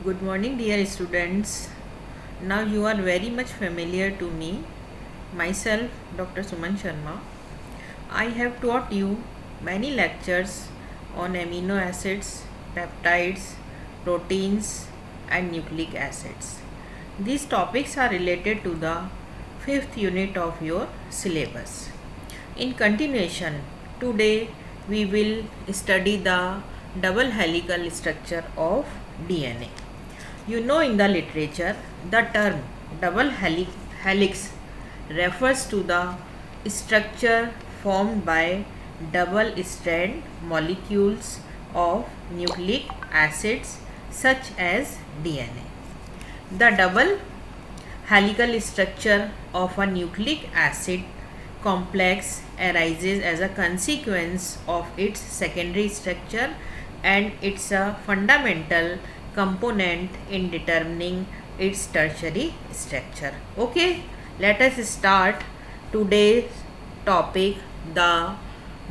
Good morning, dear students. Now you are very much familiar to me. Myself, Dr. Suman Sharma. I have taught you many lectures on amino acids, peptides, proteins, and nucleic acids. These topics are related to the fifth unit of your syllabus. In continuation, today we will study the double helical structure of DNA. You know, in the literature, the term double helix refers to the structure formed by double strand molecules of nucleic acids such as DNA. The double helical structure of a nucleic acid complex arises as a consequence of its secondary structure, and it's a fundamental component in determining its tertiary structure. Okay, let us start today's topic, the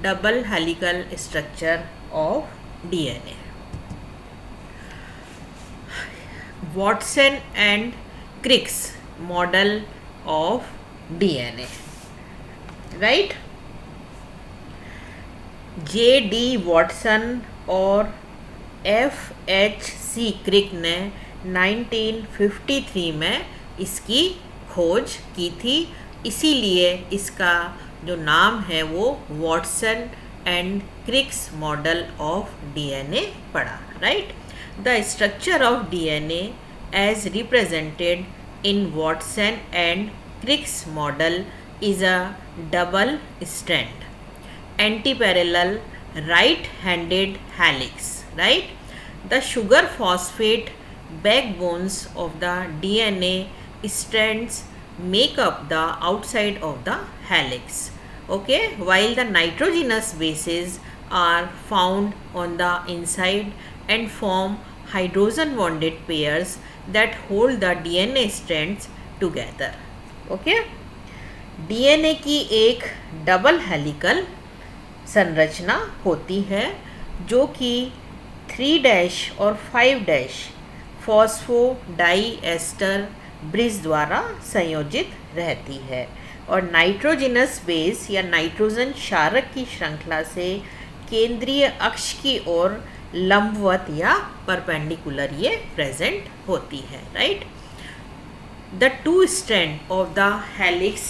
double helical structure of DNA. Watson and Crick's model of DNA, right? J.D. Watson और F.H.C. क्रिक ने 1953 में इसकी खोज की थी, इसीलिए इसका जो नाम है वो Watson and Crick's model of DNA पड़ा, right? The structure of DNA as represented in Watson and Crick's model is a double strand antiparallel right-handed helix, right? The sugar phosphate backbones of the DNA strands make up the outside of the helix, okay, while the nitrogenous bases are found on the inside and form hydrogen bonded pairs that hold the DNA strands together, okay? DNA की एक double helical संरचना होती है जो कि 3' और 5' phosphodiester bridge द्वारा संयोजित रहती है और नाइट्रोजनस बेस या नाइट्रोजन क्षारक की श्रृंखला से केंद्रीय अक्ष की ओर लंबवत या परपेंडिकुलर ये प्रेजेंट होती है, right? The two strand of the helix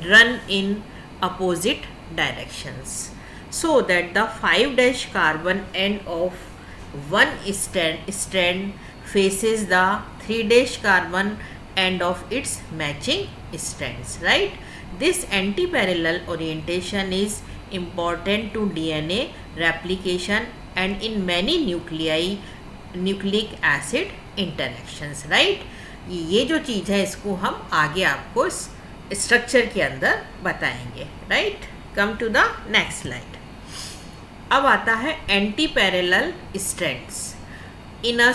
run in opposite directions so that the 5' carbon end of one strand faces the 3' carbon end of its matching strands, right? This anti-parallel orientation is important to DNA replication and in many nucleic acid interactions, right? ये जो चीज़ है इसको हम आगे आपको structure के अंदर बताएंगे, right? Come to the next slide. अब आता है anti parallel strands in a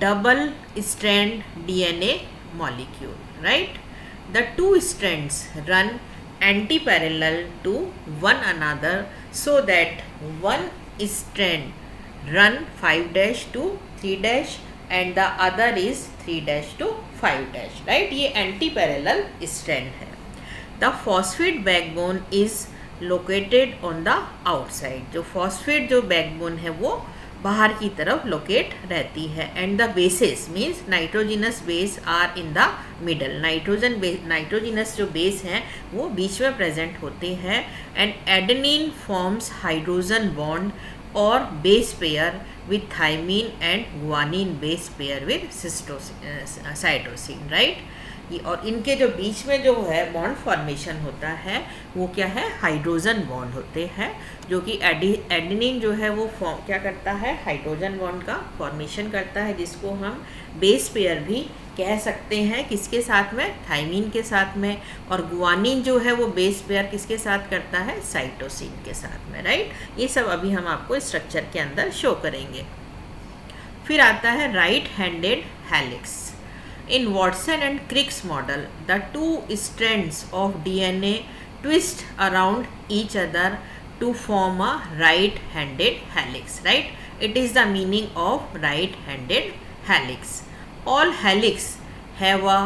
double strand DNA molecule, right? The two strands run anti parallel to one another so that one strand run 5' to 3' and the other is 3' to 5', right? ये anti parallel strand है. The phosphate backbone is located on the outside. जो phosphate जो backbone है वो बाहर की तरफ locate रहती है and the bases means nitrogenous base are in the middle. Nitrogenous जो बेस हैं वो बीच में प्रेजेंट होते हैं and adenine forms hydrogen bond और base pair with thymine and guanine base pair with cytosine, right? और इनके जो बीच में जो है बॉन्ड फॉर्मेशन होता है वो क्या है? हाइड्रोजन बॉन्ड होते हैं, जो कि एडेनिन जो है वो क्या करता है? हाइड्रोजन बॉन्ड का फॉर्मेशन करता है, जिसको हम बेस पेयर भी कह सकते हैं. किसके साथ में? थाइमिन के साथ में. और गुआनिन जो है वो बेस पेयर किसके साथ करता है? साइटोसिन के साथ में, राइट? ये सब अभी हम आपको स्ट्रक्चर के अंदर शो करेंगे. फिर आता है right handed helix. In Watson and Crick's model the two strands of DNA twist around each other to form a right handed helix, right? It is the meaning of right-handed helix. All helix have a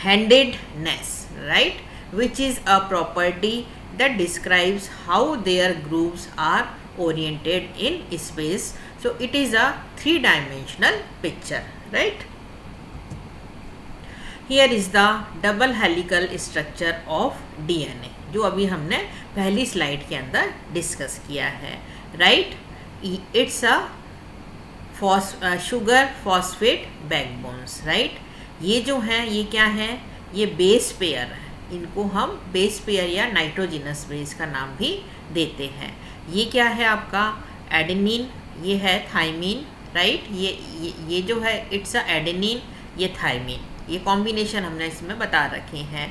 handedness, right, which is a property that describes how their grooves are oriented in space. So it is a three-dimensional picture, right? Here is the double helical structure of DNA, जो अभी हमने पहली slide के अंदर discuss किया है, right? It's a sugar phosphate backbones, right? ये जो हैं ये क्या है? ये बेस पेयर है, इनको हम बेस पेयर या नाइट्रोजिनस बेस का नाम भी देते हैं। ये क्या है आपका? एडेनिन, ये है थाइमीन, राइट? ये जो है इट्स अ एडेनिन, ये थाइमीन, ये कॉम्बिनेशन हमने इसमें बता रखे हैं।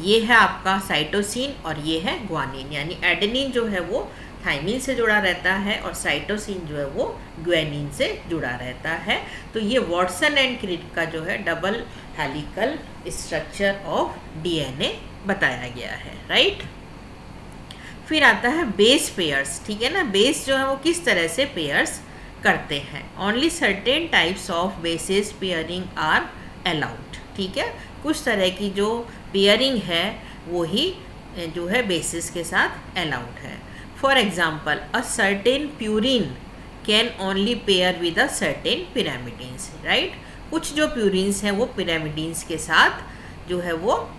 ये है आपका साइटोसिन और ये है ग्वानिन, यानी एडेनिन जो है वो थाइमीन से जुड़ा रहता है और साइटोसिन जो है वो ग्वानिन से जुड़ा रहता है। तो ये वाटसन एंड क्रिक का जो है double helical structure of DNA बताया गया है, राइट? फिर आता है बेस पेयर्स, ठीक है ना? बेस जो है वो किस तरह से पेयर्स करते हैं? Only certain types of bases pairing are allowed, ठीक है? कुछ तरह की जो पेयरिंग है वो ही जो है बेसिस के साथ अलाउड है। For example, a certain purine can only pair with a certain pyrimidines, right? कुछ जो प्यूरिन्स हैं वो पिरामिडीन्स के साथ जो है वो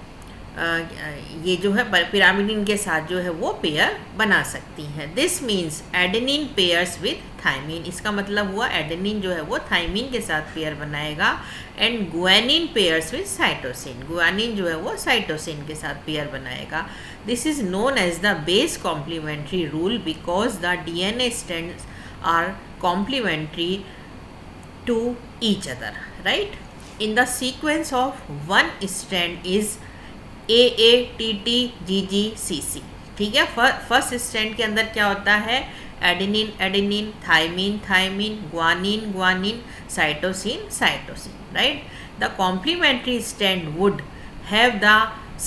ये जो है पिरामिडीन के साथ जो है वो पेयर बना सकती हैं। This means adenine pairs with thymine, इसका मतलब हुआ एडेनिन जो है वो थाइमीन के साथ पेयर बनाएगा। And guanine pairs with cytosine, guanine जो है वो साइटोसिन के साथ पेयर बनाएगा। This is known as the base complementary rule because the DNA strands are complementary to each other, right? In the sequence of one strand is AATTGGCC, ठीक है? First strand के अंदर क्या होता है? Adenine adenine, thymine thymine, guanine guanine, cytosine cytosine, right? The complementary strand would have the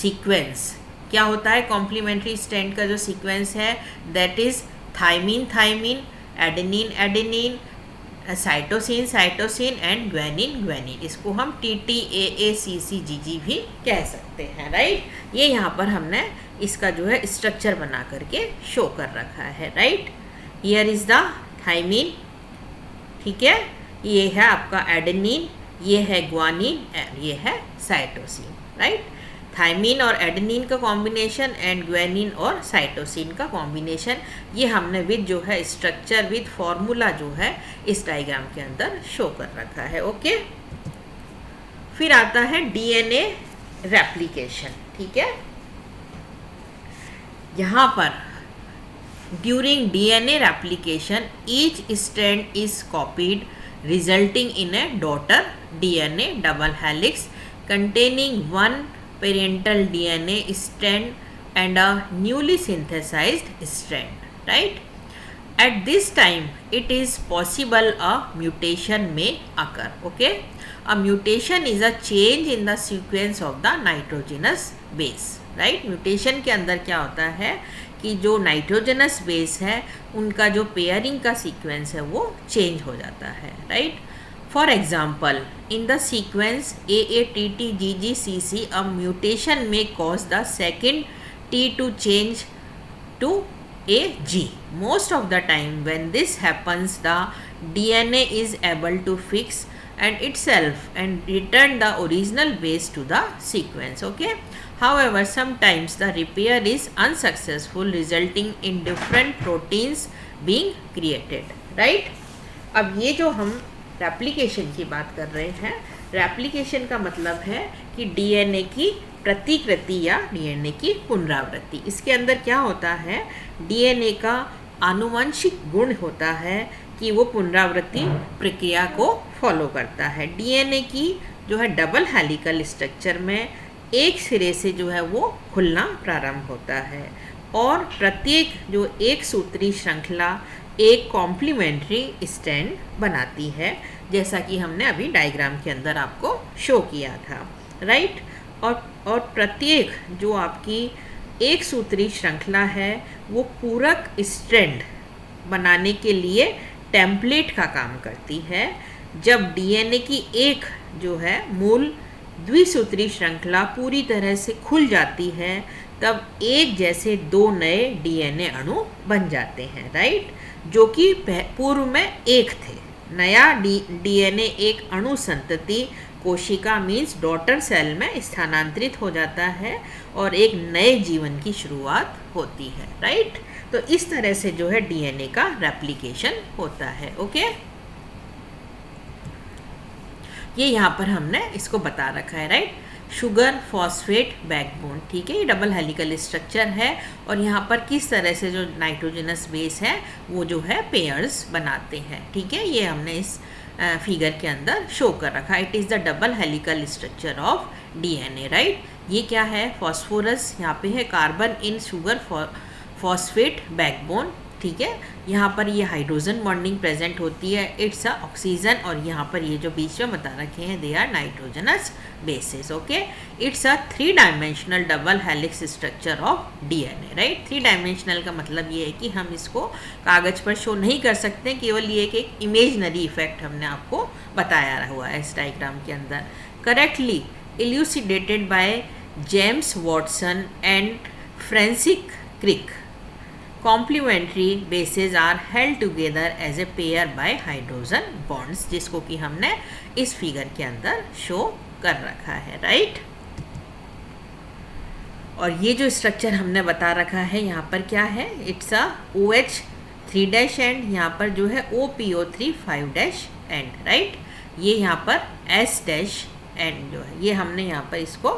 sequence, क्या होता है कॉम्प्लीमेंट्री स्ट्रैंड का जो सीक्वेंस है? That is thymine thymine, adenine adenine, cytosine cytosine and guanine guanine. इसको हम TTAACCGG भी कह सकते हैं, राइट? ये यहाँ पर हमने इसका जो है स्ट्रक्चर बना करके शो कर रखा है, right? Here is the thymine, ठीक है? ये है आपका एडेनिन, ये है ग्वानिन, ये है साइटोसिन, राइट? थाइमीन और एडेनिन का कॉम्बिनेशन एंड ग्वानिन और साइटोसिन का कॉम्बिनेशन, ये हमने विद जो है स्ट्रक्चर विद फॉर्मूला जो है इस डायग्राम के अंदर शो कर रखा है, ओके? फिर आता है डीएनए रेप्लिकेशन, ठीक है? यहाँ पर during DNA replication each strand is copied resulting in A daughter DNA double helix containing one parental DNA strand and a newly synthesized strand, right? At this time it is possible a mutation may occur, okay? A mutation is a change in the sequence of the nitrogenous base, right? Mutation के अंदर क्या होता है कि जो nitrogenous base है उनका जो पेयरिंग का सीक्वेंस है वो चेंज हो जाता है, right? For example, in the sequence AATTGGCC, a mutation may cause the second T to change to a G. Most of the time when this happens, the DNA is able to fix and itself and return the original base to the sequence, okay? However, sometimes the repair is unsuccessful, resulting in different proteins being created, right? अब ये जो हम replication की बात कर रहे हैं, replication का मतलब है कि डीएनए की प्रतिकृति या डीएनए की पुनरावृत्ति। इसके अंदर क्या होता है? डीएनए का आनुवंशिक गुण होता है कि वो पुनरावृत्ति प्रक्रिया को फॉलो करता है। डीएनए की जो है डबल हेलिकल स्ट्रक्चर में एक सिरे से जो है वो खुलना प्रारंभ होता है और प्रत्येक जो एक सूत्री श्रृंखला एक कॉम्प्लीमेंट्री स्ट्रैंड बनाती है, जैसा कि हमने अभी डायग्राम के अंदर आपको शो किया था, राइट? और प्रत्येक जो आपकी एक सूत्री श्रृंखला है वो पूरक स्ट्रैंड बनाने के लिए टेम्पलेट का काम करती है। जब डीएनए की एक जो है मूल द्विसूत्री श्रृंखला पूरी तरह से खुल जाती है, तब एक जैसे दो नए डीएनए अणु बन जाते हैं, राइट, जो कि पूर्व में एक थे। नया डीएनए एक अणु संतति कोशिका मीन्स डॉटर सेल में स्थानांतरित हो जाता है और एक नए जीवन की शुरुआत होती है, राइट। तो इस तरह से जो है डीएनए का रेप्लिकेशन होता है। ओके, ये यहाँ पर हमने इसको बता रखा है, राइट। शुगर फॉस्फेट बैकबोन, ठीक है, ये डबल हेलिकल स्ट्रक्चर है और यहाँ पर किस तरह से जो नाइट्रोजनस बेस है वो जो है पेयर्स बनाते हैं, ठीक है। ये हमने इस फिगर के अंदर शो कर रखा। It is the double helical structure of DNA, right. ये क्या है, फॉस्फोरस यहाँ पे है, carbon in sugar phosphate backbone, ठीक है। यहाँ पर ये हाइड्रोजन बॉन्डिंग प्रेजेंट होती है, इट्स अ ऑक्सीजन, और यहाँ पर ये जो बीच में बता रखे हैं they are nitrogenous bases. Okay, it's a 3 dimensional double helix structure of DNA, right. 3 dimensional का मतलब ये है कि हम इसको कागज़ पर शो नहीं कर सकते, केवल ये एक इमेजनरी इफेक्ट हमने आपको बताया हुआ है इस डायग्राम के अंदर। Correctly elucidated by James Watson and Francis Crick, complementary bases are held together as a pair by hydrogen bonds, जिसको कि हमने इस फिगर के अंदर शो कर रखा है, राइट। और ये जो स्ट्रक्चर हमने बता रखा है यहाँ पर क्या है, इट्स अ OH 3' एंड यहाँ पर जो है OPO3 5' एंड, राइट। ये यहाँ पर S' एंड जो है ये हमने यहाँ पर इसको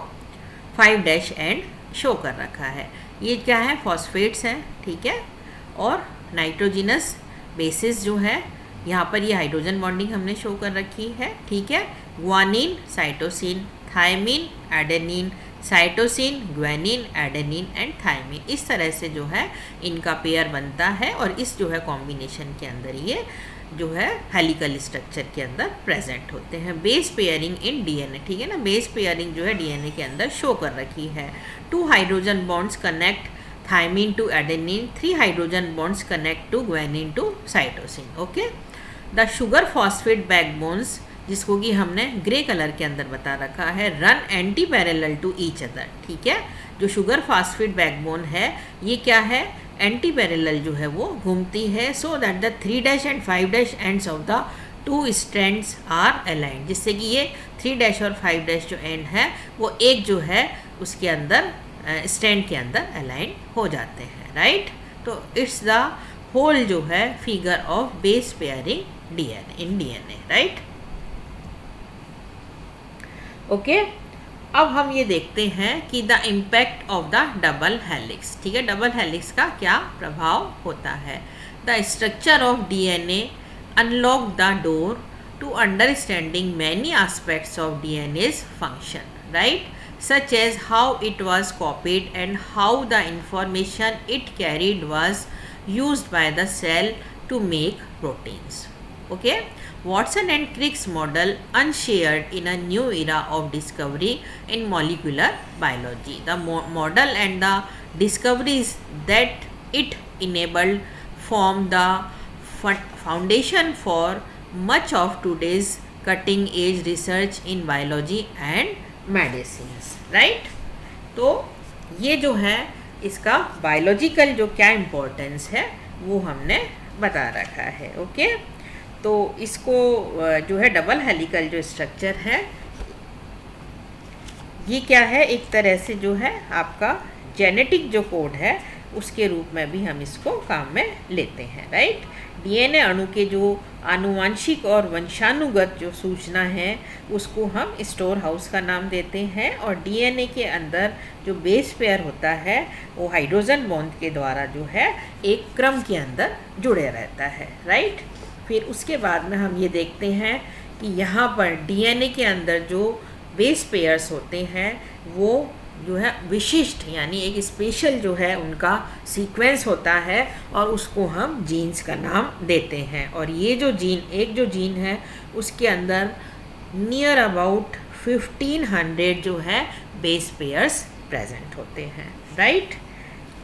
5' एंड शो कर रखा है। ये क्या है, फॉस्फेट्स हैं, ठीक है, और नाइट्रोजिनस बेसिस जो है यहाँ पर ये हाइड्रोजन बॉन्डिंग हमने शो कर रखी है, ठीक है। Guanine cytosine, thymine adenine, cytosine guanine adenine and thymine, इस तरह से जो है इनका पेयर बनता है और इस जो है कॉम्बिनेशन के अंदर ये जो है हेलिकल स्ट्रक्चर के अंदर प्रेजेंट होते हैं। बेस पेयरिंग इन डीएनए, ठीक है ना, बेस पेयरिंग जो है डीएनए के अंदर शो कर रखी है। 2 hydrogen bonds connect thymine to adenine, 3 hydrogen bonds connect to guanine to cytosine. Okay, the sugar phosphate backbones, जिसको कि हमने ग्रे कलर के अंदर बता रखा है, run anti parallel to each other, ठीक है। जो शुगर फॉस्फेट बैकबोन है ये क्या है, एंटी पैरेलल जो है वो घूमती है, so that the 3' end 5' ends of the 2 strands are aligned, जिससे कि ये 3' और 5' जो एंड है वो एक जो है उसके अंदर स्टैंड के अंदर अलाइन हो जाते हैं, राइट। तो इट्स द होल जो है figure of base pairing DNA in DNA, right. Okay, अब हम ये देखते हैं कि the impact of the double helix, ठीक है, डबल हेलिक्स का क्या प्रभाव होता है। The structure of DNA unlock the door to understanding many aspects of DNA's function, right, such as how it was copied and how the information it carried was used by the cell to make proteins. Okay, Watson and Crick's model unshared in a new era of discovery in molecular biology. The model and the discoveries that it enabled form the foundation for much of today's cutting edge research in biology and medicines, right. तो ये जो है इसका biological जो क्या importance है वो हमने बता रखा है। ओके, तो इसको जो है डबल हेलिकल जो स्ट्रक्चर है ये क्या है, एक तरह से जो है आपका जेनेटिक जो कोड है उसके रूप में भी हम इसको काम में लेते हैं, राइट। डीएनए अणु के जो आनुवांशिक और वंशानुगत जो सूचना है उसको हम स्टोर हाउस का नाम देते हैं, और डीएनए के अंदर जो बेस पेयर होता है वो हाइड्रोजन बॉन्ड के द्वारा जो है एक क्रम के अंदर जुड़े रहता है, राइट। फिर उसके बाद में हम ये देखते हैं कि यहाँ पर डीएनए के अंदर जो बेस पेयर्स होते हैं वो जो है विशिष्ट यानी एक स्पेशल जो है उनका सीक्वेंस होता है और उसको हम जीन्स का नाम देते हैं। और ये जो जीन है उसके अंदर नियर अबाउट 1500 जो है बेस पेयर्स प्रेजेंट होते हैं, राइट।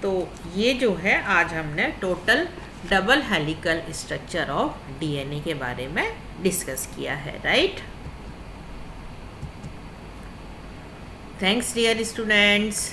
तो ये जो है आज हमने total double helical structure of DNA के बारे में डिस्कस किया है, राइट। Thanks dear students.